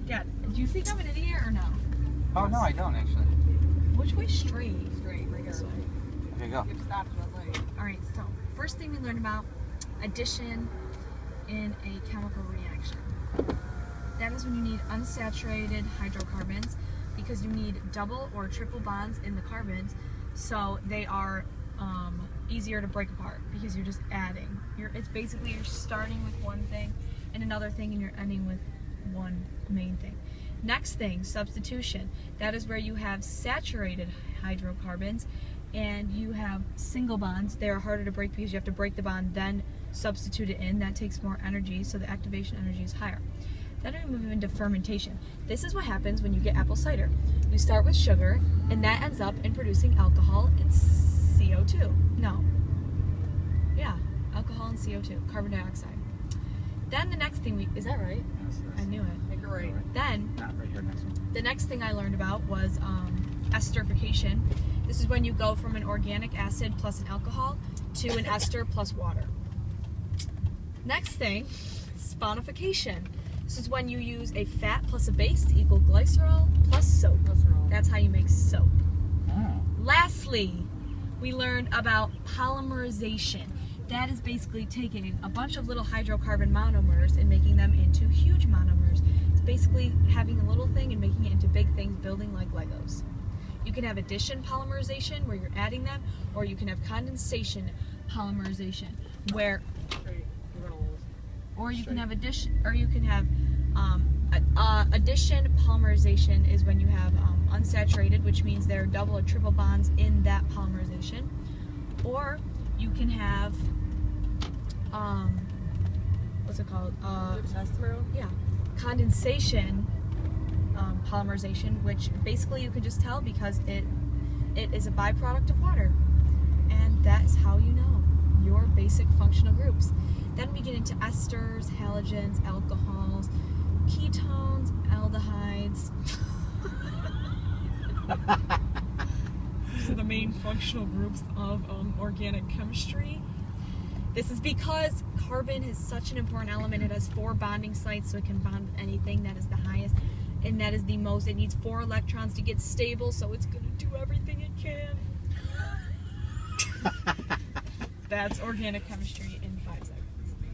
Dad, do you think I'm an idiot or no? Oh, no, I don't actually. Which way? Straight. Straight, right here. This way. Okay, go. You've stopped at a light. Alright, so first thing we learned about addition in a chemical reaction. That is when you need unsaturated hydrocarbons because you need double or triple bonds in the carbons, so they are easier to break apart because you're just adding. It's basically you're starting with one thing and another thing, and you're ending with one main thing. Next thing, substitution. That is where you have saturated hydrocarbons and you have single bonds. They are harder to break because you have to break the bond, then substitute it in. That takes more energy, so the activation energy is higher. Then we move into fermentation. This is what happens when you get apple cider. You start with sugar, and that ends up in producing alcohol and CO2. No. Yeah, alcohol and CO2, carbon dioxide. Then the next thing is that right? Yes, yes. I knew it. I think you're right. Then, Not right here, next one. the next thing I learned about was esterification. This is when you go from an organic acid plus an alcohol to an ester plus water. Next thing, sponification. This is when you use a fat plus a base to equal glycerol plus soap. Glycerol. That's how you make soap. Oh. Lastly, we learned about polymerization. That is basically taking a bunch of little hydrocarbon monomers and making them into huge monomers. It's basically having a little thing and making it into big things, building like Legos. You can have addition polymerization, where you're adding them, or you can have condensation polymerization, where, Straight. You're gonna lose. or you can have addition, or you can have addition polymerization is when you have unsaturated, which means there are double or triple bonds in that polymerization, or you can have what's it called? Yeah, condensation polymerization, which basically you can just tell because it is a byproduct of water, and that is how you know your basic functional groups. Then we get into esters, halogens, alcohols, ketones, aldehydes. These are the main functional groups of organic chemistry. This is because carbon is such an important element. It has 4 bonding sites, so it can bond with anything. That is the highest, and that is the most. It needs 4 electrons to get stable, so it's going to do everything it can. That's organic chemistry in 5 seconds.